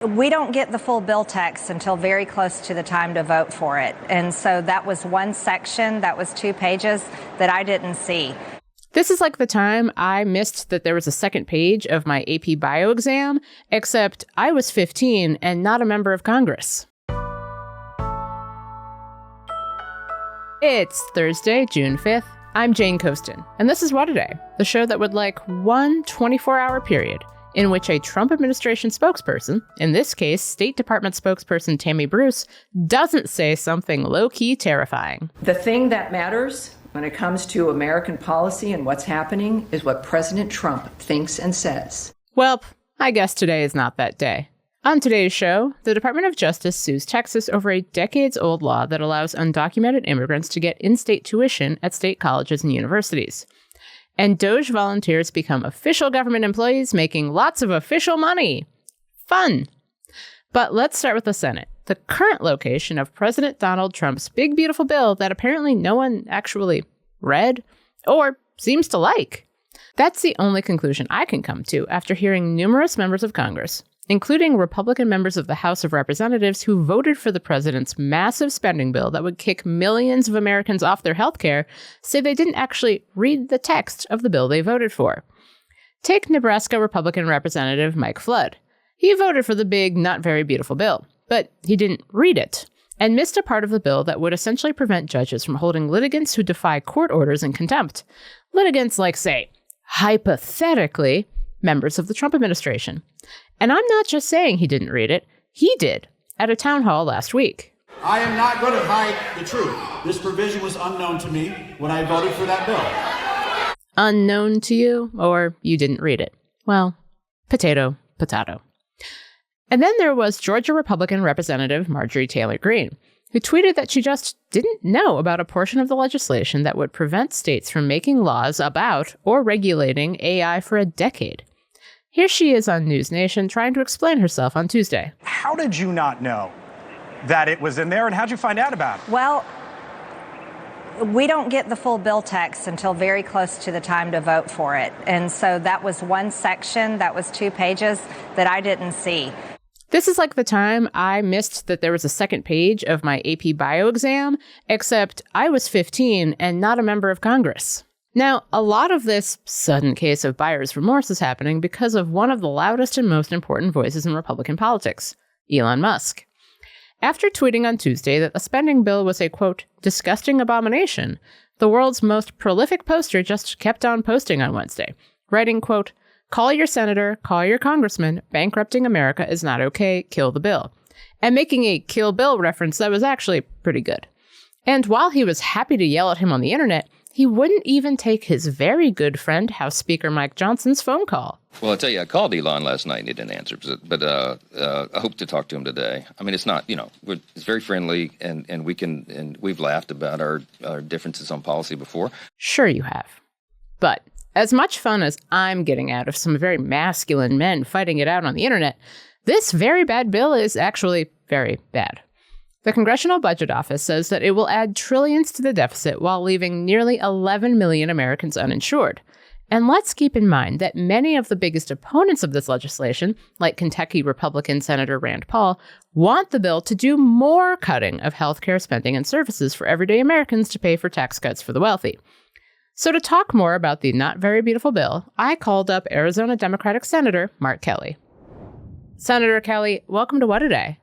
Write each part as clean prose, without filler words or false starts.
We don't get the full bill text until very close to the time to vote for it. And so that was one section, that was 2 pages that I didn't see. This is like the time I missed that there was a second page of my AP Bio exam, except I was 15 and not a member of Congress. It's Thursday, June 5th. I'm Jane Coaston, and this is What A Day, the show that would like one 24-hour period in which a Trump administration spokesperson, in this case, State Department spokesperson Tammy Bruce, doesn't say something low-key terrifying. The thing that matters when it comes to American policy and what's happening is what President Trump thinks and says. Well, I guess today is not that day. On today's show, the Department of Justice sues Texas over a decades-old law that allows undocumented immigrants to get in-state tuition at state colleges and universities. And DOGE volunteers become official government employees making lots of official money. Fun! But let's start with the Senate, the current location of President Donald Trump's big, beautiful bill that apparently no one actually read or seems to like. That's the only conclusion I can come to after hearing numerous members of Congress, including Republican members of the House of Representatives who voted for the president's massive spending bill that would kick millions of Americans off their health care, say they didn't actually read the text of the bill they voted for. Take Nebraska Republican Representative Mike Flood. He voted for the big, not very beautiful bill, but he didn't read it, and missed a part of the bill that would essentially prevent judges from holding litigants who defy court orders in contempt. Litigants like, say, hypothetically, members of the Trump administration. And I'm not just saying he didn't read it, he did, at a town hall last week. I am not going to hide the truth. This provision was unknown to me when I voted for that bill. Unknown to you, or you didn't read it? Well, potato, potato. And then there was Georgia Republican Representative Marjorie Taylor Greene, who tweeted that she just didn't know about a portion of the legislation that would prevent states from making laws about or regulating AI for a decade. Here she is on News Nation trying to explain herself on Tuesday. How did you not know that it was in there, and how'd you find out about it? Well, we don't get the full bill text until very close to the time to vote for it. And so that was one section, that was 2 pages that I didn't see. This is like the time I missed that there was a second page of my AP Bio exam, except I was 15 and not a member of Congress. Now, a lot of this sudden case of buyer's remorse is happening because of one of the loudest and most important voices in Republican politics, Elon Musk. After tweeting on Tuesday that the spending bill was a, quote, disgusting abomination, the world's most prolific poster just kept on posting on Wednesday, writing, quote, call your senator, call your congressman, bankrupting America is not okay, kill the bill, and making a Kill Bill reference that was actually pretty good. And while he was happy to yell at him on the internet, he wouldn't even take his very good friend, House Speaker Mike Johnson's phone call. Well, I'll tell you, I called Elon last night and he didn't answer, but I hope to talk to him today. I mean, it's not, it's very friendly and we've laughed about our differences on policy before. Sure you have. But as much fun as I'm getting out of some very masculine men fighting it out on the internet, this very bad bill is actually very bad. The Congressional Budget Office says that it will add trillions to the deficit while leaving nearly 11 million Americans uninsured. And let's keep in mind that many of the biggest opponents of this legislation, like Kentucky Republican Senator Rand Paul, want the bill to do more cutting of healthcare spending and services for everyday Americans to pay for tax cuts for the wealthy. So to talk more about the not very beautiful bill, I called up Arizona Democratic Senator Mark Kelly. Senator Kelly, welcome to What A Day.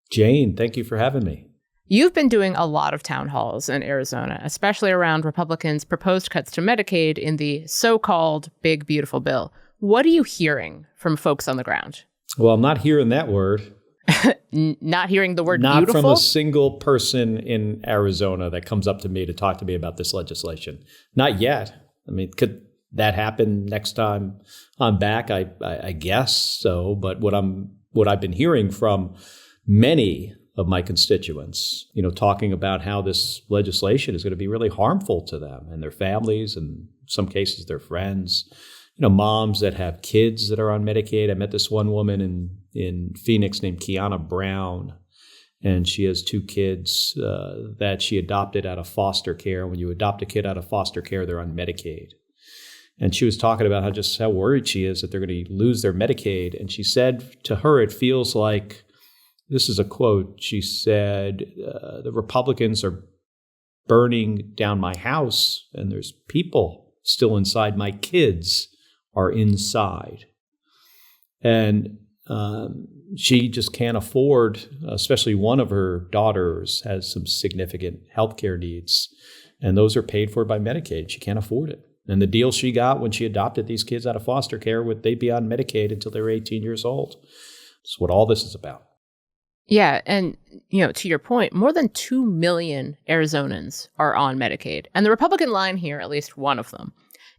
Jane, thank you for having me. You've been doing a lot of town halls in Arizona, especially around Republicans' proposed cuts to Medicaid in the so-called big, beautiful bill. What are you hearing from folks on the ground? Well, I'm not hearing that word. Not hearing the word not beautiful? Not from a single person in Arizona that comes up to me to talk to me about this legislation. Not yet. I mean, could that happen next time I'm back? I guess so. But what I've been hearing from many of my constituents, talking about how this legislation is going to be really harmful to them and their families, and in some cases their friends. Moms that have kids that are on Medicaid. I met this one woman in Phoenix named Kiana Brown, and she has 2 kids that she adopted out of foster care. When you adopt a kid out of foster care, they're on Medicaid. And she was talking about how worried she is that they're going to lose their Medicaid. And she said to her, it feels like, this is a quote, she said, the Republicans are burning down my house and there's people still inside. My kids are inside. And she just can't afford, especially one of her daughters has some significant healthcare needs, and those are paid for by Medicaid. She can't afford it. And the deal she got when she adopted these kids out of foster care, they'd be on Medicaid until they were 18 years old. That's what all this is about. Yeah. And, to your point, more than 2 million Arizonans are on Medicaid. And the Republican line here, at least one of them,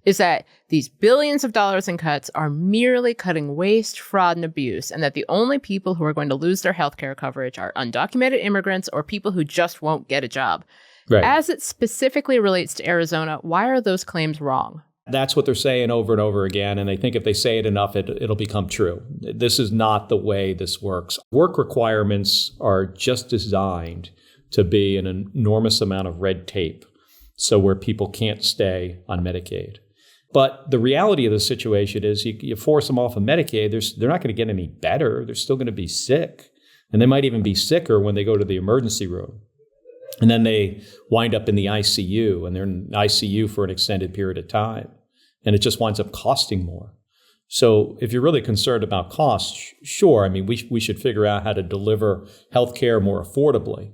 is that these billions of dollars in cuts are merely cutting waste, fraud, and abuse, and that the only people who are going to lose their health care coverage are undocumented immigrants or people who just won't get a job. Right. As it specifically relates to Arizona, why are those claims wrong? That's what they're saying over and over again, and they think if they say it enough, it'll become true. This is not the way this works. Work requirements are just designed to be an enormous amount of red tape, so where people can't stay on Medicaid. But the reality of the situation is you force them off of Medicaid, they're not going to get any better. They're still going to be sick, and they might even be sicker when they go to the emergency room. And then they wind up in the ICU, and they're in ICU for an extended period of time. And it just winds up costing more. So if you're really concerned about costs, sure, I mean, we should figure out how to deliver healthcare more affordably.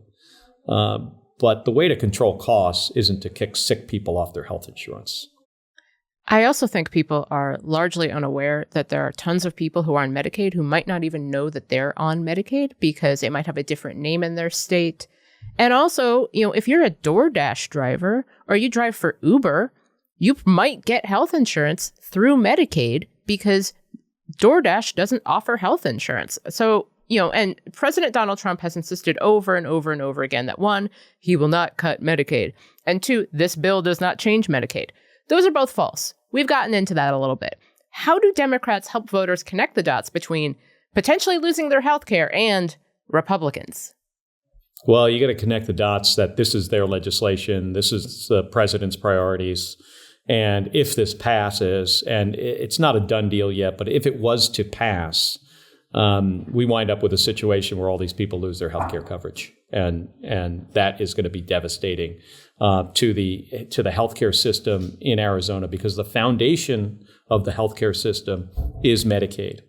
But the way to control costs isn't to kick sick people off their health insurance. I also think people are largely unaware that there are tons of people who are on Medicaid who might not even know that they're on Medicaid because it might have a different name in their state. And also, if you're a DoorDash driver or you drive for Uber, you might get health insurance through Medicaid because DoorDash doesn't offer health insurance. So, and President Donald Trump has insisted over and over and over again that 1, he will not cut Medicaid, and 2, this bill does not change Medicaid. Those are both false. We've gotten into that a little bit. How do Democrats help voters connect the dots between potentially losing their health care and Republicans? Well, you got to connect the dots that this is their legislation. This is the president's priorities. And if this passes, and it's not a done deal yet, but if it was to pass, we wind up with a situation where all these people lose their health care coverage. And that is going to be devastating to the healthcare system in Arizona, because the foundation of the healthcare system is Medicaid.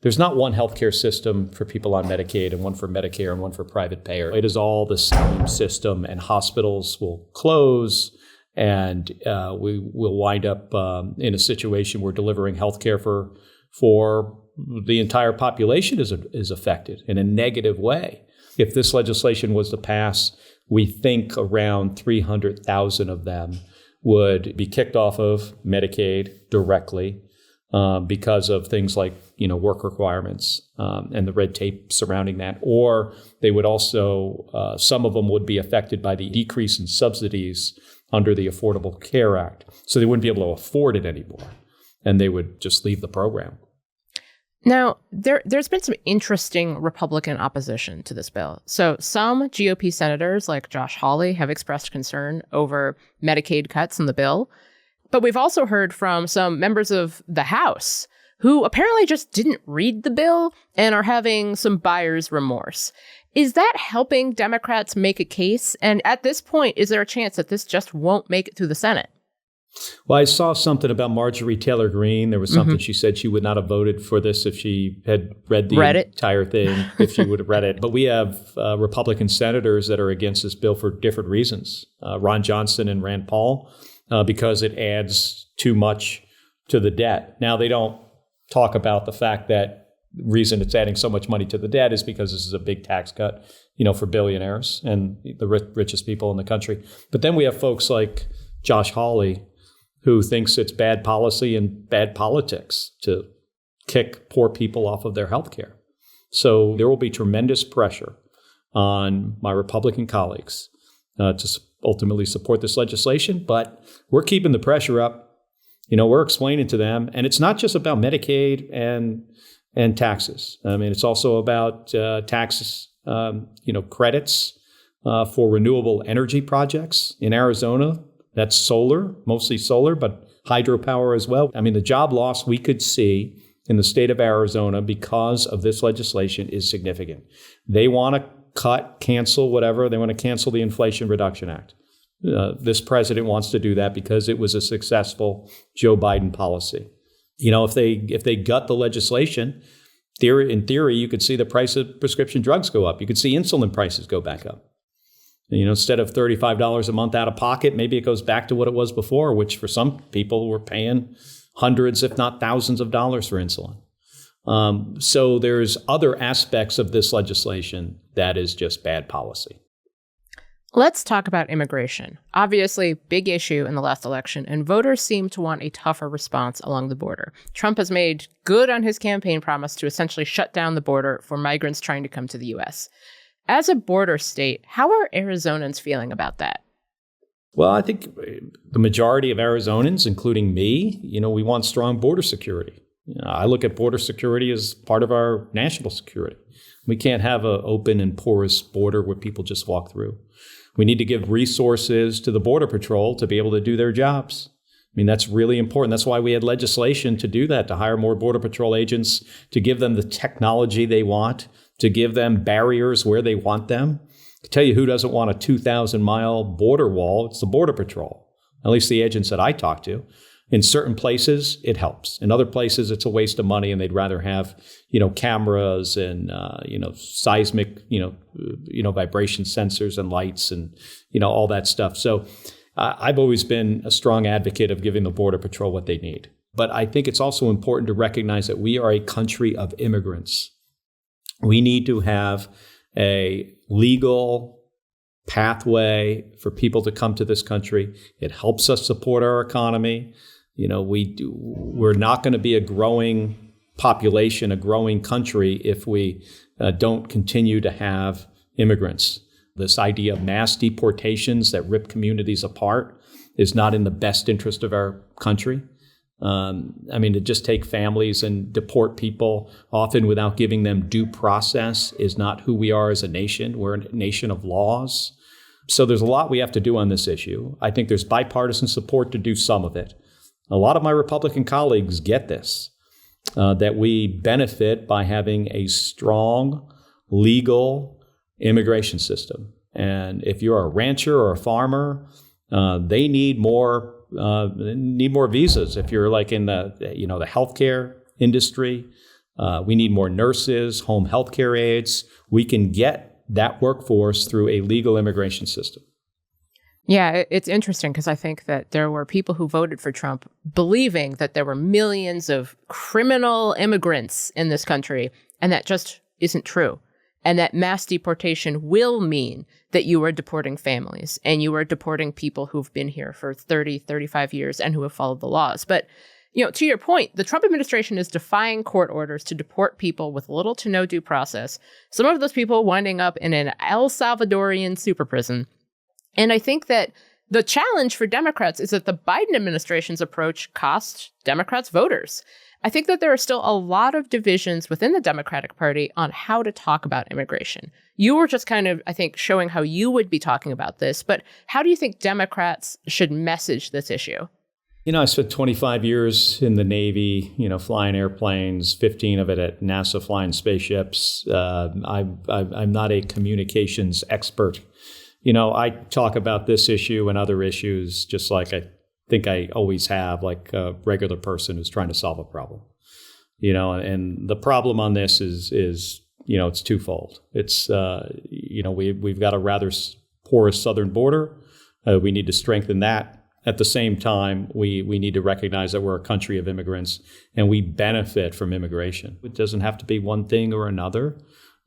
There's not one healthcare system for people on Medicaid and one for Medicare and one for private payer. It is all the same system, and hospitals will close, and we will wind up in a situation where delivering healthcare for the entire population is affected in a negative way. If this legislation was to pass, we think around 300,000 of them would be kicked off of Medicaid directly because of things like work requirements and the red tape surrounding that. Or they would also, some of them would be affected by the decrease in subsidies under the Affordable Care Act. So they wouldn't be able to afford it anymore, and they would just leave the program. Now, there's been some interesting Republican opposition to this bill. So some GOP senators, like Josh Hawley, have expressed concern over Medicaid cuts in the bill. But we've also heard from some members of the House who apparently just didn't read the bill and are having some buyer's remorse. Is that helping Democrats make a case? And at this point, is there a chance that this just won't make it through the Senate? Well, I saw something about Marjorie Taylor Greene. There was something she said she would not have voted for this if she had read the entire thing, if she would have read it. But we have Republican senators that are against this bill for different reasons. Ron Johnson and Rand Paul, because it adds too much to the debt. Now, they don't talk about the fact that the reason it's adding so much money to the debt is because this is a big tax cut, for billionaires and the richest people in the country. But then we have folks like Josh Hawley, who thinks it's bad policy and bad politics to kick poor people off of their health care. So there will be tremendous pressure on my Republican colleagues to ultimately support this legislation, but we're keeping the pressure up. We're explaining to them, and it's not just about Medicaid and taxes. I mean, it's also about taxes, credits for renewable energy projects in Arizona. That's solar, mostly solar, but hydropower as well. I mean, the job loss we could see in the state of Arizona because of this legislation is significant. They want to cancel whatever. They want to cancel the Inflation Reduction Act. This president wants to do that because it was a successful Joe Biden policy. If they gut the legislation, in theory, you could see the price of prescription drugs go up. You could see insulin prices go back up. Instead of $35 a month out of pocket, maybe it goes back to what it was before, which for some people were paying hundreds, if not thousands of dollars for insulin. So there's other aspects of this legislation that is just bad policy. Let's talk about immigration. Obviously, big issue in the last election, and voters seem to want a tougher response along the border. Trump has made good on his campaign promise to essentially shut down the border for migrants trying to come to the U.S. As a border state, how are Arizonans feeling about that? Well, I think the majority of Arizonans, including me, we want strong border security. I look at border security as part of our national security. We can't have an open and porous border where people just walk through. We need to give resources to the Border Patrol to be able to do their jobs. I mean, that's really important. That's why we had legislation to do that, to hire more Border Patrol agents, to give them the technology they want, to give them barriers where they want them. I tell you who doesn't want a 2,000-mile border wall? It's the Border Patrol, at least the agents that I talk to. In certain places, it helps. In other places, it's a waste of money, and they'd rather have, cameras and, seismic, vibration sensors and lights and, all that stuff. So I've always been a strong advocate of giving the Border Patrol what they need. But I think it's also important to recognize that we are a country of immigrants. We need to have a legal pathway for people to come to this country. It helps us support our economy. We're not going to be a growing population, a growing country if we don't continue to have immigrants. This idea of mass deportations that rip communities apart is not in the best interest of our country. To just take families and deport people, often without giving them due process, is not who we are as a nation. We're a nation of laws. So there's a lot we have to do on this issue. I think there's bipartisan support to do some of it. A lot of my Republican colleagues get this, that we benefit by having a strong, legal immigration system. And if you're a rancher or a farmer, they need more visas. If you're like in the healthcare industry, we need more nurses, home healthcare aides. We can get that workforce through a legal immigration system. Yeah, it's interesting because I think that there were people who voted for Trump believing that there were millions of criminal immigrants in this country, and that just isn't true. And that mass deportation will mean that you are deporting families and you are deporting people who've been here for 30, 35 years and who have followed the laws. But, to your point, the Trump administration is defying court orders to deport people with little to no due process. Some of those people winding up in an El Salvadorian super prison. And I think that the challenge for Democrats is that the Biden administration's approach cost Democrats voters. I think that there are still a lot of divisions within the Democratic Party on how to talk about immigration. You were just kind of, I think, showing how you would be talking about this, but how do you think Democrats should message this issue? I spent 25 years in the Navy, flying airplanes, 15 of it at NASA flying spaceships. I'm not a communications expert. I talk about this issue and other issues just like I think I always have, like a regular person who's trying to solve a problem. And the problem on this is it's twofold. It's, we've got a rather porous southern border. We need to strengthen that. At the same time, we need to recognize that we're a country of immigrants and we benefit from immigration. It doesn't have to be one thing or another.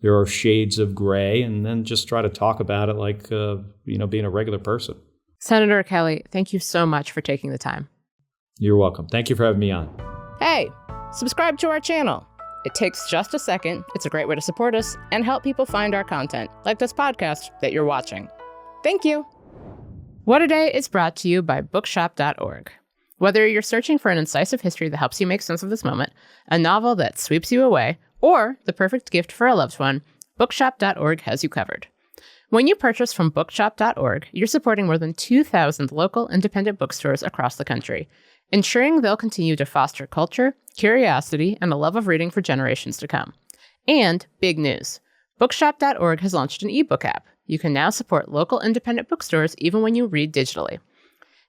There are shades of gray, and then just try to talk about it like, being a regular person. Senator Kelly, thank you so much for taking the time. You're welcome. Thank you for having me on. Hey, subscribe to our channel. It takes just a second. It's a great way to support us and help people find our content, like this podcast that you're watching. Thank you. What a Day is brought to you by bookshop.org. Whether you're searching for an incisive history that helps you make sense of this moment, a novel that sweeps you away, or the perfect gift for a loved one, bookshop.org has you covered. When you purchase from bookshop.org, you're supporting more than 2,000 local independent bookstores across the country. ensuring they'll continue to foster culture, curiosity, and a love of reading for generations to come. And big news. Bookshop.org has launched an ebook app. You can now support local independent bookstores even when you read digitally.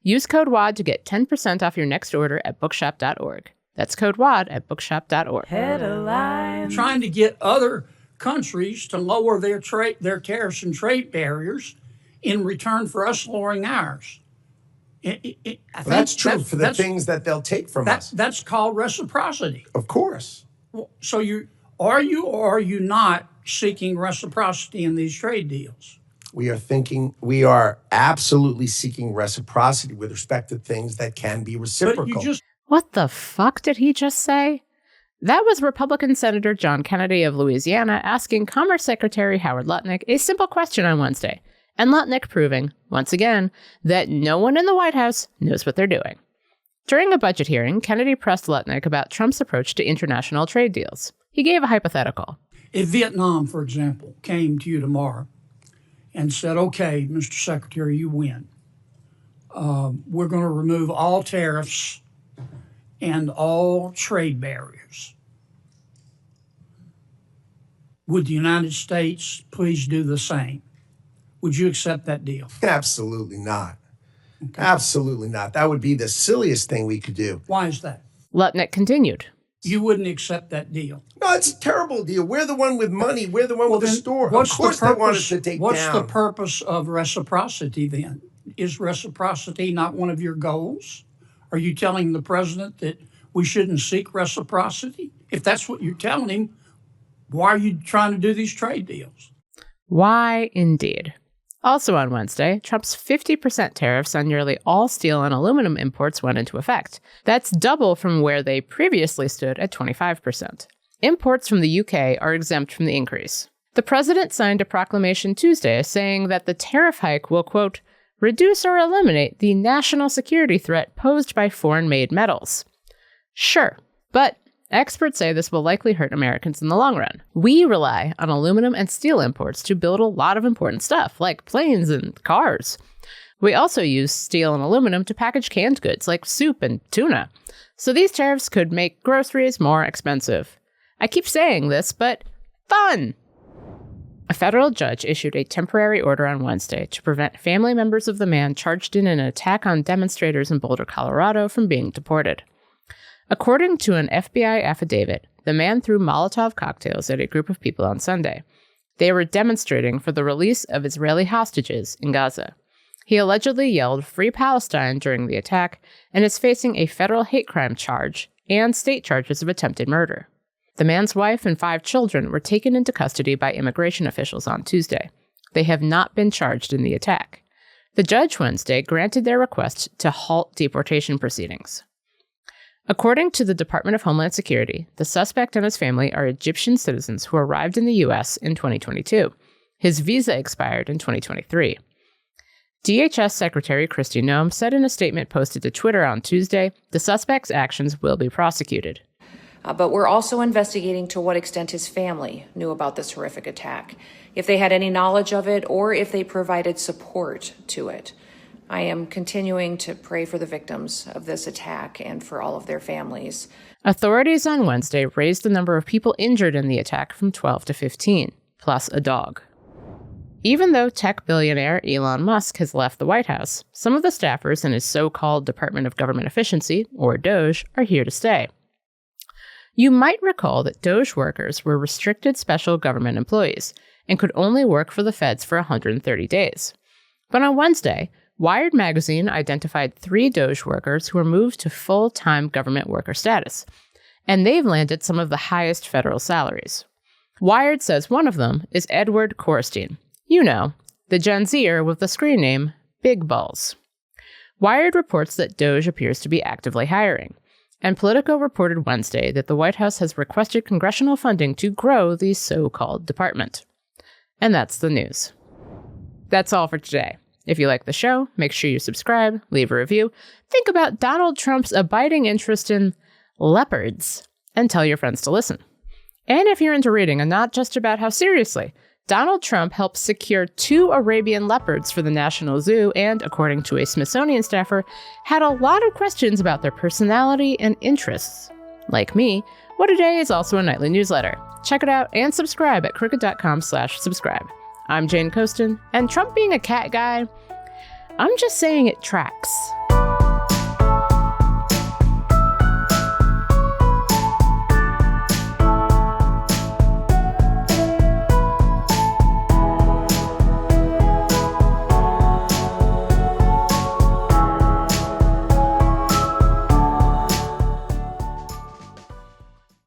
Use code WAD to get 10% off your next order at bookshop.org. That's code WAD at bookshop.org. Headlines. Trying to get other countries to lower their tariffs and trade barriers in return for us lowering ours. That's true for the things that they'll take from us. That's called reciprocity. Of course. So are you or are you not seeking reciprocity in these trade deals? We are absolutely seeking reciprocity with respect to things that can be reciprocal. What the fuck did he just say? That was Republican Senator John Kennedy of Louisiana asking Commerce Secretary Howard Lutnick a simple question on Wednesday, and Lutnick proving, once again, that no one in the White House knows what they're doing. During a budget hearing, Kennedy pressed Lutnick about Trump's approach to international trade deals. He gave a hypothetical. If Vietnam, for example, came to you tomorrow and said, okay, Mr. Secretary, you win. We're going to remove all tariffs and all trade barriers. Would the United States please do the same? Would you accept that deal? Absolutely not. Okay. Absolutely not. That would be the silliest thing we could do. Why is that? Lutnick continued. You wouldn't accept that deal. No, it's a terrible deal. We're the one with money. We're the one with the store. Of course they want us to take down. What's the purpose of reciprocity then? Is reciprocity not one of your goals? Are you telling the president that we shouldn't seek reciprocity? If that's what you're telling him, why are you trying to do these trade deals? Why, indeed. Also on Wednesday, Trump's 50% tariffs on nearly all steel and aluminum imports went into effect. That's double from where they previously stood at 25%. Imports from the UK are exempt from the increase. The president signed a proclamation Tuesday saying that the tariff hike will, quote, reduce or eliminate the national security threat posed by foreign-made metals. Sure, but experts say this will likely hurt Americans in the long run. We rely on aluminum and steel imports to build a lot of important stuff, like planes and cars. We also use steel and aluminum to package canned goods like soup and tuna. So these tariffs could make groceries more expensive. I keep saying this, but fun! A federal judge issued a temporary order on Wednesday to prevent family members of the man charged in an attack on demonstrators in Boulder, Colorado, from being deported. According to an FBI affidavit, the man threw Molotov cocktails at a group of people on Sunday. They were demonstrating for the release of Israeli hostages in Gaza. He allegedly yelled "Free Palestine" during the attack and is facing a federal hate crime charge and state charges of attempted murder. The man's wife and 5 children were taken into custody by immigration officials on Tuesday. They have not been charged in the attack. The judge Wednesday granted their request to halt deportation proceedings. According to the Department of Homeland Security, the suspect and his family are Egyptian citizens who arrived in the U.S. in 2022. His visa expired in 2023. DHS Secretary Kristi Noem said in a statement posted to Twitter on Tuesday, the suspect's actions will be prosecuted. But we're also investigating to what extent his family knew about this horrific attack, if they had any knowledge of it, or if they provided support to it. I am continuing to pray for the victims of this attack and for all of their families. Authorities on Wednesday raised the number of people injured in the attack from 12 to 15, plus a dog. Even though tech billionaire Elon Musk has left the White House, some of the staffers in his so-called Department of Government Efficiency, or DOGE, are here to stay. You might recall that DOGE workers were restricted special government employees and could only work for the feds for 130 days. But on Wednesday, Wired magazine identified 3 DOGE workers who were moved to full-time government worker status, and they've landed some of the highest federal salaries. Wired says one of them is Edward Korstein. You know, the Gen Zer with the screen name Big Balls. Wired reports that DOGE appears to be actively hiring, and Politico reported Wednesday that the White House has requested congressional funding to grow the so-called department. And that's the news. That's all for today. If you like the show, make sure you subscribe, leave a review, think about Donald Trump's abiding interest in leopards, and tell your friends to listen. And if you're into reading and not just about how seriously Donald Trump helped secure 2 Arabian leopards for the National Zoo and, according to a Smithsonian staffer, had a lot of questions about their personality and interests. Like me, What A Day is also a nightly newsletter. Check it out and subscribe at crooked.com/subscribe. I'm Jane Coaston, and Trump being a cat guy, I'm just saying it tracks.